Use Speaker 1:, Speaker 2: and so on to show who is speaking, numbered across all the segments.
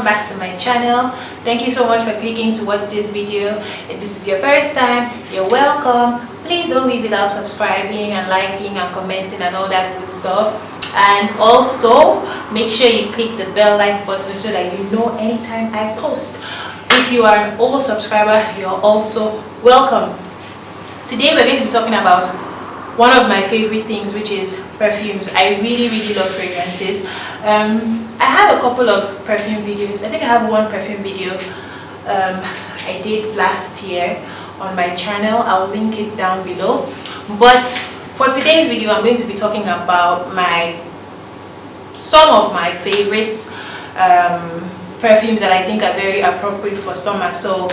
Speaker 1: welcome back to my channel. Thank you so much for clicking to watch this video. If this is your first time, you're welcome. Please don't leave without subscribing and liking and commenting and all that good stuff. And also make sure you click the bell like button so that you know anytime I post. If you are an old subscriber, you're also welcome. Today we're going to be talking about one of my favorite things, which is perfumes. I really love fragrances. I have a couple of perfume videos. I think I have one perfume video I did last year on my channel. I'll link it down below. But for today's video, I'm going to be talking about some of my favorites, perfumes that I think are very appropriate for summer. So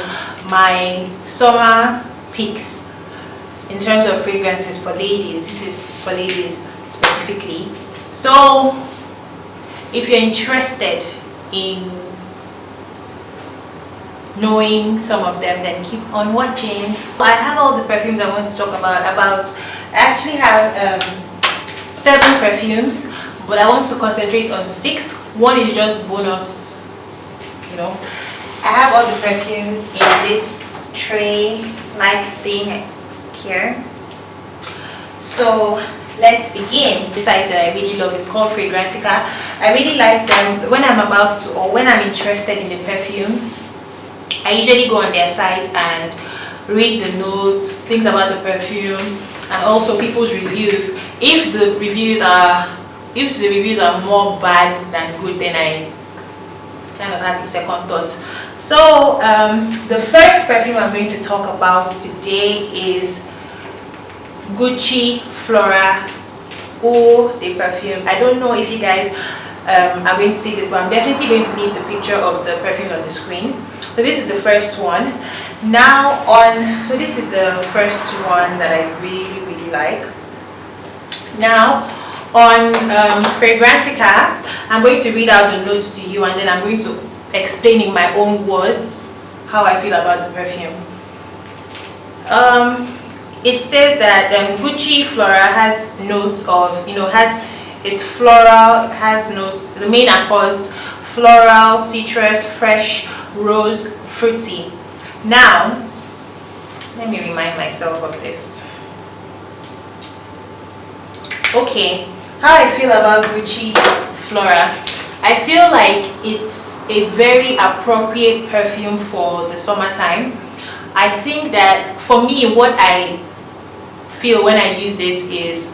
Speaker 1: my summer picks in terms of fragrances for ladies. This is for ladies specifically. So if you're interested in knowing some of them, then keep on watching. I have all the perfumes I want to talk about. I actually have 7 perfumes, but I want to concentrate on 6. One is just bonus, you know. I have all the perfumes in this tray like thing here. So let's begin. This size that I really love is called Fragrantica. I really like them when I'm about to, or when I'm interested in the perfume. I usually go on their site and read the notes, things about the perfume, and also people's reviews. If the reviews are more bad than good, then I kind of have a second thought. So the first perfume I'm going to talk about today is Gucci Flora Eau de Perfume. I don't know if you guys are going to see this, but I'm definitely going to leave the picture of the perfume on the screen. So this is the first one. Now so this is the first one that I really like. Now on Fragrantica, I'm going to read out the notes to you, and then I'm going to explain in my own words how I feel about the perfume. It says that Gucci Flora has notes of, it's floral, has notes, the main accords, floral, citrus, fresh, rose, fruity. Now, let me remind myself of this. Okay, how I feel about Gucci Flora. I feel like it's a very appropriate perfume for the summertime. I think that for me, what I feel when I use it is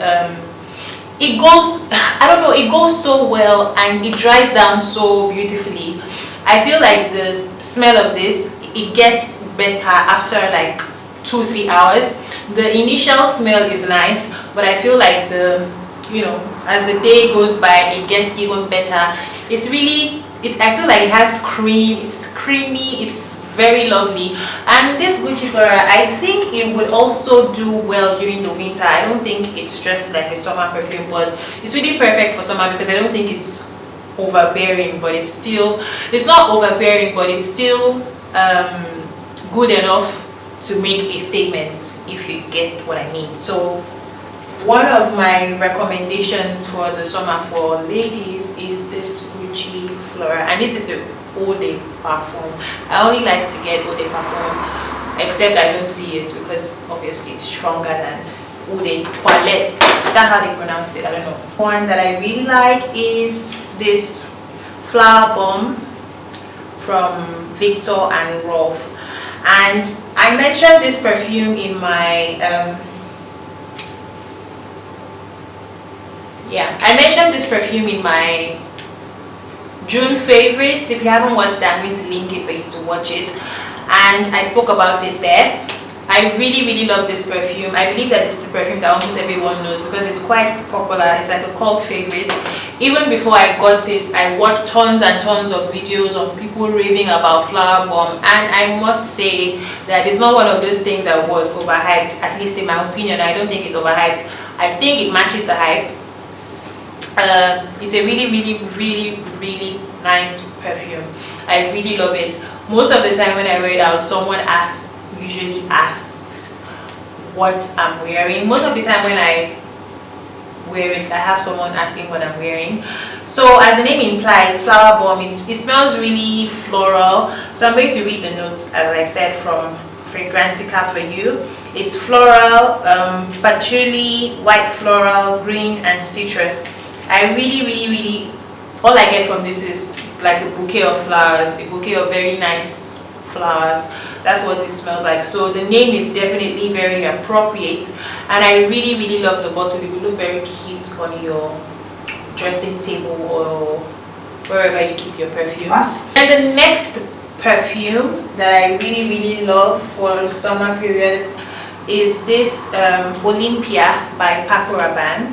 Speaker 1: it goes so well and it dries down so beautifully. I feel like the smell of this, it gets better after like 2-3 hours. The initial smell is nice, but I feel like as the day goes by, it gets even better. It's really, I feel like it has cream, it's creamy, it's very lovely. And this Gucci Flora, I think it would also do well during the winter. I don't think it's just like a summer perfume, but it's really perfect for summer because I don't think it's overbearing, but it's not overbearing, but it's still good enough to make a statement, if you get what I mean. So one of my recommendations for the summer for ladies is this Gucci Flora, and this is the Eau de Parfum. I only like to get Eau de Parfum, except I don't see it because obviously it's stronger than Eau de Toilette. Is that how they pronounce it? I don't know. One that I really like is this Flowerbomb from Viktor&Rolf. And I mentioned this perfume in my June favorites. If you haven't watched that, I'm going to link it for you to watch it, and I spoke about it there. I really love this perfume. I believe that this is a perfume that almost everyone knows because it's quite popular. It's like a cult favorite. Even before I got it, I watched tons and tons of videos of people raving about Flowerbomb, and I must say that it's not one of those things that was overhyped, at least in my opinion. I don't think it's overhyped. I think it matches the hype. It's a really nice perfume. I really love it. Most of the time when I wear it out, someone usually asks what I'm wearing. Most of the time when I wear it. I have someone asking what I'm wearing. So as the name implies, Flowerbomb, it smells really floral. So I'm going to read the notes, as I said, from Fragrantica for you. It's floral, patchouli, white floral, green, and citrus. I really, all I get from this is like a bouquet of flowers, a bouquet of very nice flowers. That's what this smells like. So the name is definitely very appropriate, and I really love the bottle. It will look very cute on your dressing table or wherever you keep your perfumes. And the next perfume that I really love for the summer period is this Olympéa by Paco Rabanne.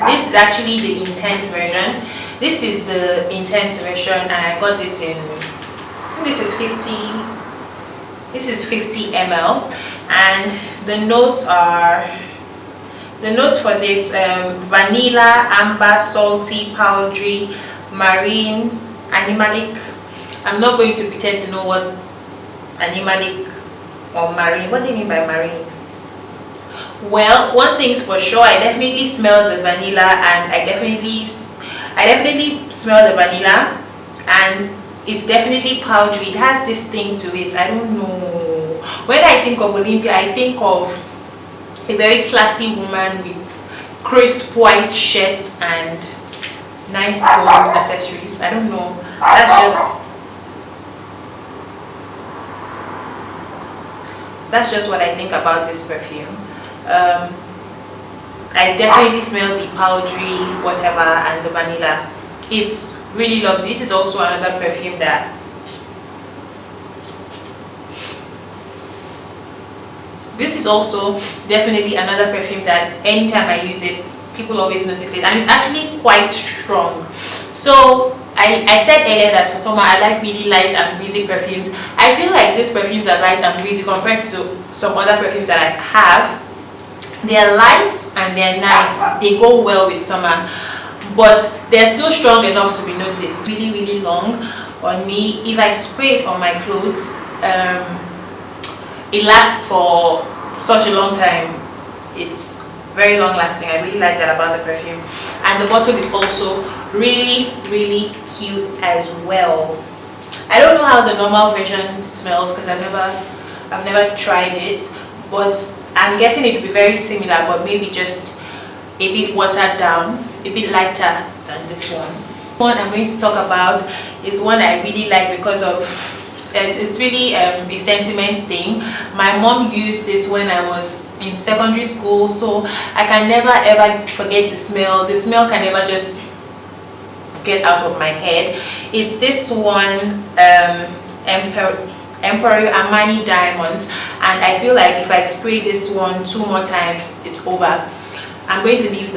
Speaker 1: This is actually the intense version. This is the intense version, and I got this in, this is 50 ml, and the notes for this vanilla, amber, salty, powdery, marine, animalic. I'm not going to pretend to know what animalic or marine. What do you mean by marine? Well, one thing's for sure, I definitely smell the vanilla, and I definitely smell the vanilla, and it's definitely powdery. It has this thing to it. I don't know. When I think of Olympéa, I think of a very classy woman with crisp white shirt and nice gold accessories. I don't know. That's just what I think about this perfume. I definitely smell the powdery whatever and the vanilla. It's really lovely. This is also another perfume that anytime I use it, people always notice it, and it's actually quite strong. So I said earlier that for summer I like really light and breezy perfumes. I feel like these perfumes are light and breezy compared to some other perfumes that I have. They're light and they're nice. They go well with summer, but they're still strong enough to be noticed. Really long on me. If I spray it on my clothes, it lasts for such a long time. It's very long lasting. I really like that about the perfume, and the bottle is also really cute as well. I don't know how the normal version smells because I've never tried it, but I'm guessing it would be very similar, but maybe just a bit watered down, a bit lighter than this one. One I'm going to talk about is one I really like because of it's really a sentiment thing. My mom used this when I was in secondary school, so I can never ever forget the smell. The smell can never just get out of my head. It's this one, Emporio Armani Diamonds, and I feel like if I spray this one 2 more times, it's over. I'm going to leave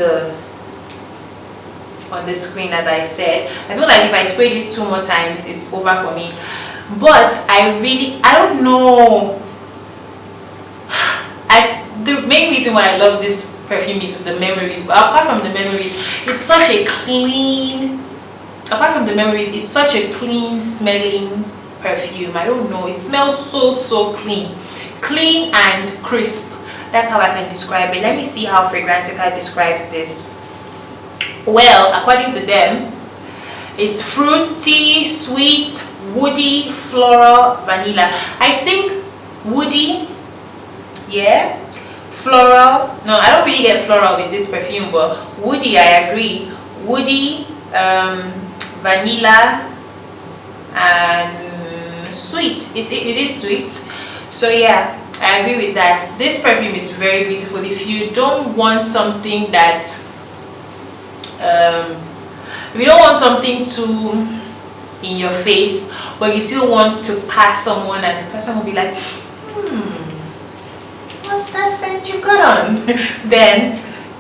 Speaker 1: on the screen, as I said. I feel like if I spray this 2 more times, it's over for me. But I don't know. The main reason why I love this perfume is the memories. But apart from the memories, it's such a clean. Apart from the memories, it's such a clean smelling perfume. I don't know. It smells so clean and crisp. That's how I can describe it. Let me see how Fragrantica describes this. Well, according to them, it's fruity, sweet, woody, floral, vanilla. I think woody, yeah. Floral, no, I don't really get floral with this perfume, but woody, I agree. Woody, vanilla, and sweet. It is sweet. So yeah, I agree with that. This perfume is very beautiful. If you don't want something that if you don't want something too in your face, but you still want to pass someone and the person will be like, what's that scent you got on? Then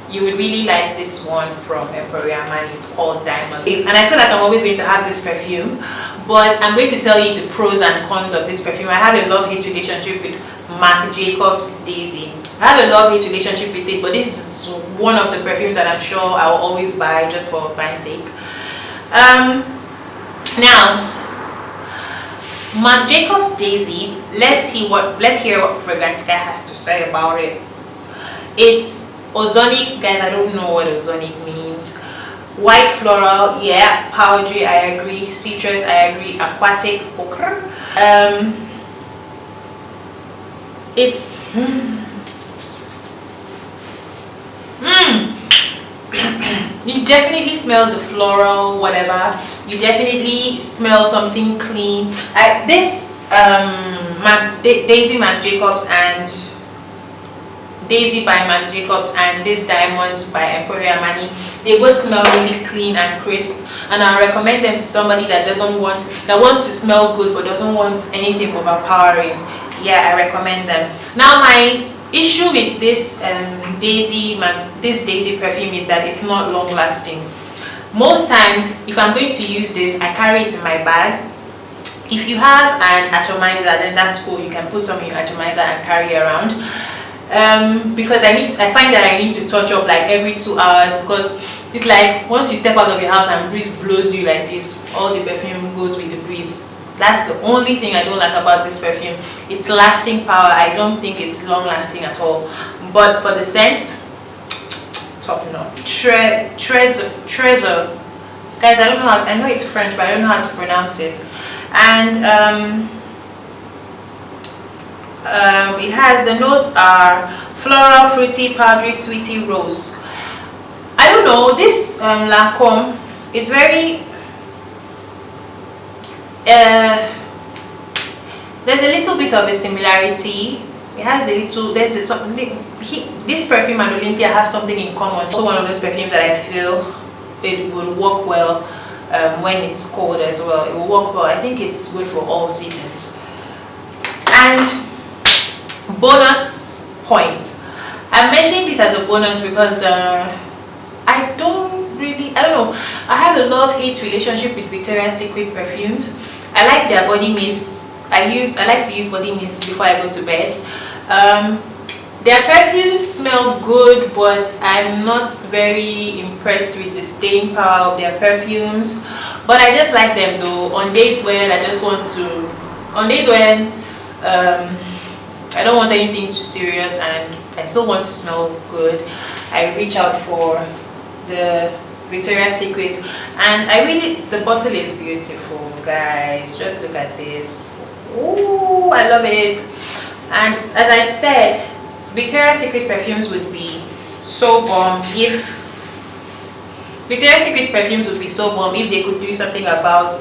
Speaker 1: you would really like this one from Emporio Armani. It's called Diamond. And I feel like I'm always going to have this perfume, but I'm going to tell you the pros and cons of this perfume. I have a love-hate relationship with Marc Jacobs Daisy. I have a love-hate relationship with it, but this is one of the perfumes that I'm sure I will always buy just for buying sake. Now, Marc Jacobs Daisy, let's hear what Fragrantica has to say about it. It's ozonic, guys, I don't know what ozonic means. White floral, yeah. Powdery, I agree. Citrus, I agree. Aquatic, okay. It's you definitely smell the floral, whatever. You definitely smell something clean. This Daisy Marc Jacobs and Daisy by Marc Jacobs and this Diamonds by Emporio Armani, they both smell really clean and crisp, and I recommend them to somebody that wants to smell good but doesn't want anything overpowering. Yeah, I recommend them. Now, my issue with this Daisy perfume is that it's not long lasting. Most times, if I'm going to use this, I carry it in my bag. If you have an atomizer, then that's cool. You can put some in your atomizer and carry around. Because I find that I need to touch up like every 2 hours, because it's like once you step out of your house and breeze blows you like this, all the perfume goes with the breeze. That's the only thing I don't like about this perfume. Its lasting power, I don't think it's long lasting at all. But for the scent, top notch. Treśor, guys, I don't know how, I know it's French, but I don't know how to pronounce it. And it has, the notes are floral, fruity, powdery, sweety, rose. I don't know, this Lancome, it's very there's a little bit of a similarity. It has a little, this perfume and Olympéa have something in common. Also one of those perfumes that I feel it would work well when it's cold as well. It will work well. I think it's good for all seasons. And bonus point, I'm mentioning this as a bonus because I don't know, I have a love-hate relationship with Victoria's Secret perfumes. I like their body mists. I like to use body mists before I go to bed. Their perfumes smell good, but I'm not very impressed with the staying power of their perfumes. But I just like them though. On days when I don't want anything too serious and I still want to smell good, I reach out for the Victoria's Secret. And the bottle is beautiful, guys. Just look at this. Ooh, I love it. And as I said, Victoria's Secret perfumes would be so bomb if they could do something about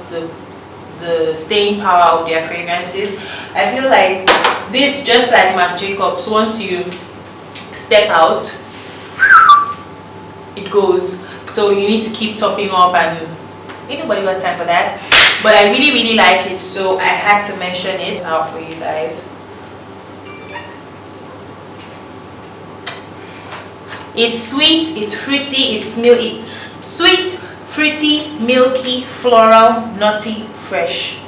Speaker 1: the staying power of their fragrances. I feel like this, just like Marc Jacobs, once you step out, it goes. So you need to keep topping up, and ain't nobody got time for that. But I really like it, so I had to mention it out for you guys. It's sweet, it's fruity, it's sweet, fruity, milky, floral, nutty, fresh.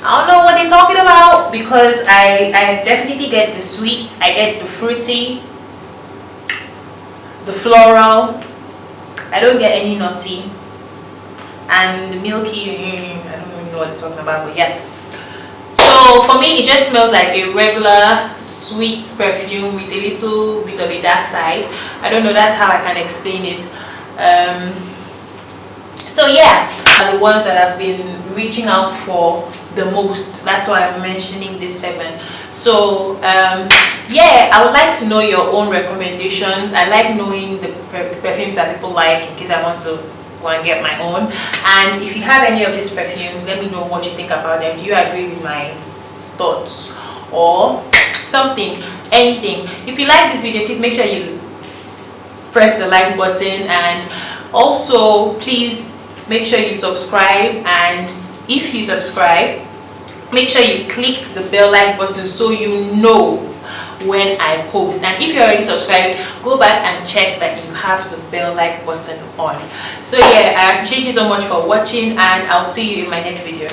Speaker 1: I don't know what they're talking about, because I definitely get the sweet, I get the fruity, the floral. I don't get any nutty, and the milky, I don't even know what they're talking about, but yeah. So for me, it just smells like a regular sweet perfume with a little bit of a dark side. I don't know, that's how I can explain it. So yeah, are the ones that I've been reaching out for the most. That's why I'm mentioning this 7. So yeah, I would like to know your own recommendations. I like knowing the perfumes that people like, in case I want to go and get my own. And if you have any of these perfumes, let me know what you think about them. Do you agree with my thoughts or something, anything? If you like this video, please make sure you press the like button, and also please make sure you subscribe. And if you subscribe, make sure you click the bell like button so you know when I post. And if you're already subscribed, go back and check that you have the bell like button on. So yeah, I appreciate you so much for watching, and I'll see you in my next video.